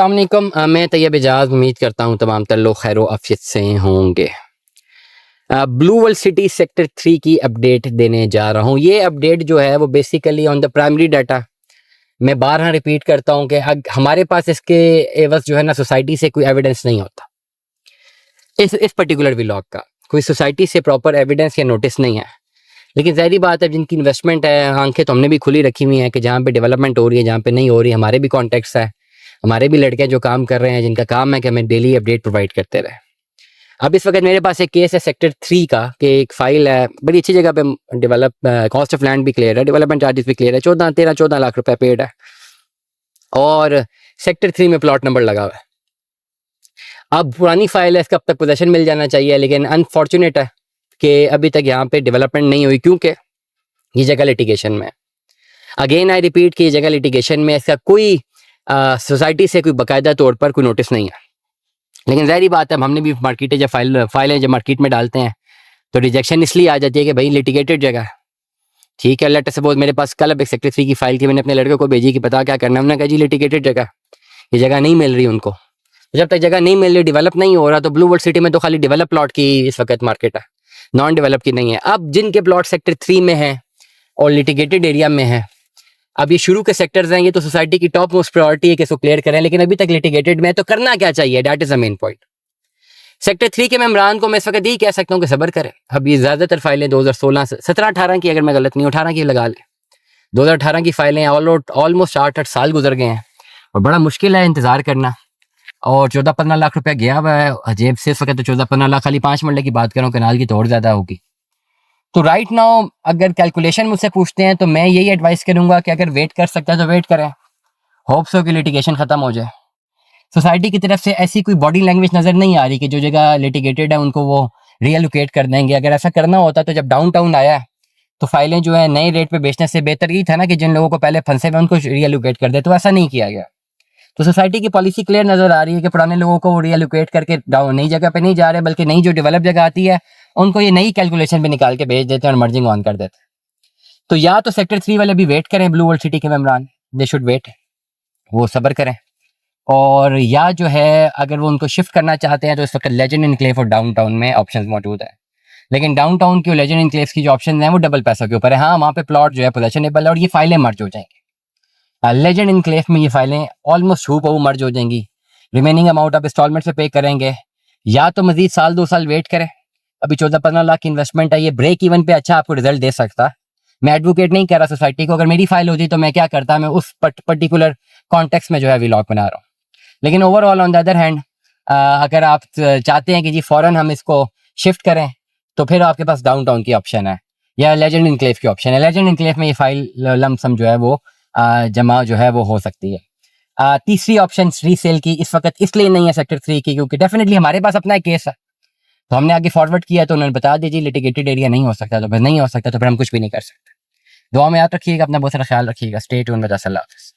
अस्सलाम वालेकुम, मैं तैयब एजाज उम्मीद करता हूँ तमाम तर लोग खैर आफियत से होंगे। ब्लू वर्ल्ड सिटी सेक्टर 3 की अपडेट देने जा रहा हूँ। ये अपडेट जो है वो basically on the primary data. मैं बारहा रिपीट करता हूँ कि हमारे पास इसके एवज जो है ना सोसाइटी से कोई एविडेंस नहीं होता। इस पर्टिकुलर व्लॉग का कोई सोसाइटी से प्रॉपर एविडेंस या नोटिस नहीं है, लेकिन ज़ाहिर बात है जिनकी इन्वेस्टमेंट है, आंखें तो हमने भी खुली रखी हुई हैं कि जहाँ पे डेवलपमेंट हो रही है, जहाँ पे नहीं हो रही, हमारे भी कॉन्टेक्ट्स है, हमारे भी लड़के जो काम कर रहे हैं, जिनका काम है कि हमें डेली अपडेट प्रोवाइड करते रहे। अब इस वक्त मेरे पास एक केस है सेक्टर 3 का कि एक फाइल है बड़ी अच्छी जगह पे डेवलप, कॉस्ट ऑफ लैंड भी क्लियर है, डेवलपमेंट चार्जेस भी क्लियर है, 14 लाख रुपए पेड है और सेक्टर 3 में प्लॉट नंबर लगा हुआ है। अब पुरानी फाइल है, इसका अब तक पोजेशन मिल जाना चाहिए, लेकिन अनफॉर्चुनेट है कि अभी तक यहाँ पे डेवलपमेंट नहीं हुई क्योंकि ये जगह लिटिगेशन में है। अगेन आई रिपीट कि ये जगह लिटिगेशन में, इसका कोई सोसाइटी से कोई बाकायदा तौर पर कोई नोटिस नहीं है। लेकिन ज़ाहिर बात है हमने भी मार्केट जब फाइलें जब मार्केट में डालते हैं तो रिजेक्शन इसलिए आ जाती है कि भाई लिटिगेटेड जगह है। ठीक है, लेट सपोज मेरे पास कल अब एक सेक्टर 3 की फाइल थी, मैंने अपने लड़के को भेजी कि पता क्या करना है, उन्होंने कहा जी लिटिगेटेड जगह, ये जगह नहीं मिल रही उनको। जब तक जगह नहीं मिल रही, डेवलप नहीं हो रहा, तो ब्लू वर्ल्ड सिटी में तो खाली डेवलप प्लॉट की इस वक्त मार्केट है, नॉन डेवलप की नहीं है। अब जिनके प्लॉट सेक्टर 3 में है और लिटिगेटेड एरिया में है, अब ये शुरू के सेक्टर्स हैं, ये तो सोसाइटी की टॉप मोस्ट प्रायोरिटी है कि इसको क्लियर करें, लेकिन अभी तक लिटिगेटेड में है, तो करना क्या चाहिए, that is the main point. Sector 3 के मेम्बरान को मैं इस वक्त यही कह सकता हूँ कि सब्र करें। अब ये ज़्यादातर फाइलें 2016 से 17-18 की, अगर मैं गलत नहीं हूँ 18 की लगा लें, 2018 की फाइलें ऑलमोस्ट 8 साल गुजर गए हैं और बड़ा मुश्किल है इंतज़ार करना। और 14-15 लाख रुपया गया हुआ है जेब से इस वक्त, तो 14-15 लाख खाली 5 मरले की बात करूँ, कनाल की तो और ज़्यादा होगी। तो राइट नाउ अगर कैलकुलेशन मुझसे पूछते हैं तो मैं यही एडवाइस करूंगा कि अगर वेट कर सकता है तो वेट करें, होप्स हो कि लिटिगेशन खत्म हो जाए। सोसाइटी की तरफ से ऐसी कोई बॉडी लैंग्वेज नजर नहीं आ रही कि जो जगह लिटिगेटेड है उनको वो रीएलोकेट कर देंगे। अगर ऐसा करना होता तो जब डाउनटाउन आया तो फाइलें जो है नए रेट पे बेचने से बेहतर ये था ना कि जिन लोगों को पहले फंसे हुए उनको रीएलोकेट कर दे, तो ऐसा नहीं किया गया। तो सोसाइटी की पॉलिसी क्लियर नजर आ रही है कि पुराने लोगों को रीएलोकेट करके नई जगह पे नहीं जा रहे, बल्कि नई जो डेवलप जगह आती है उनको ये नई कैलकुलेशन पे निकाल के भेज देते हैं और मर्जिंग ऑन कर देते हैं। तो या तो सेक्टर 3 वाले भी वेट करें, ब्लू वर्ल्ड सिटी के मेम्बरान दे शुड वेट, वो सब्र करें। और या जो है अगर वो उनको शिफ्ट करना चाहते हैं तो इस वक्त लेजेंड इनक्लेव और डाउनटाउन में ऑप्शंस मौजूद है, लेकिन डाउनटाउन की और लेजेंड इनक्लेव की जो ऑप्शन है वो डबल पैसों के ऊपर है। हाँ, वहाँ पे प्लॉट जो है पोजेशनेबल है और ये फाइलें मर्ज हो जाएंगी। लेजेंड इनक्लेव में ये फाइलें ऑलमोस्ट हूबहू मर्ज हो जाएंगी। रिमेनिंग अमाउंट आप इंस्टॉलमेंट से पे करेंगे, या तो मजीद 1-2 साल वेट करें। अभी 14-15 लाख की इन्वेस्टमेंट है, ये ब्रेक इवन पे अच्छा आपको रिजल्ट दे सकता है। मैं एडवोकेट नहीं कर रहा सोसाइटी को, अगर मेरी फाइल होती तो मैं क्या करता, मैं उस पर्टिकुलर कॉन्टेक्स्ट में जो है व्लॉग बना रहा हूँ। लेकिन overall on the other hand अगर आप चाहते हैं कि जी फौरन हम इसको शिफ्ट करें तो फिर आपके पास डाउनटाउन की ऑप्शन है या लेजेंड इनक्लेव की ऑप्शन है। लेजेंड इनक्लेव में ये फाइल लमसम जो है वो जमा जो है वो हो सकती है। तीसरी ऑप्शन रीसेल की इस वक्त इसलिए नहीं है सेक्टर 3 की क्योंकि डेफिनेटली हमारे पास अपना एक केस है, तो हमने आगे फॉरवर्ड किया तो उन्होंने बता दीजिए लिटिगेटेड एरिया नहीं हो सकता, तो फिर नहीं हो सकता, तो फिर हम कुछ भी नहीं कर सकते। दुआ में याद रखिएगा, अपना बहुत सारा ख्याल रखिएगा। Stay tuned with us. अल्लाह हाफ़िज़।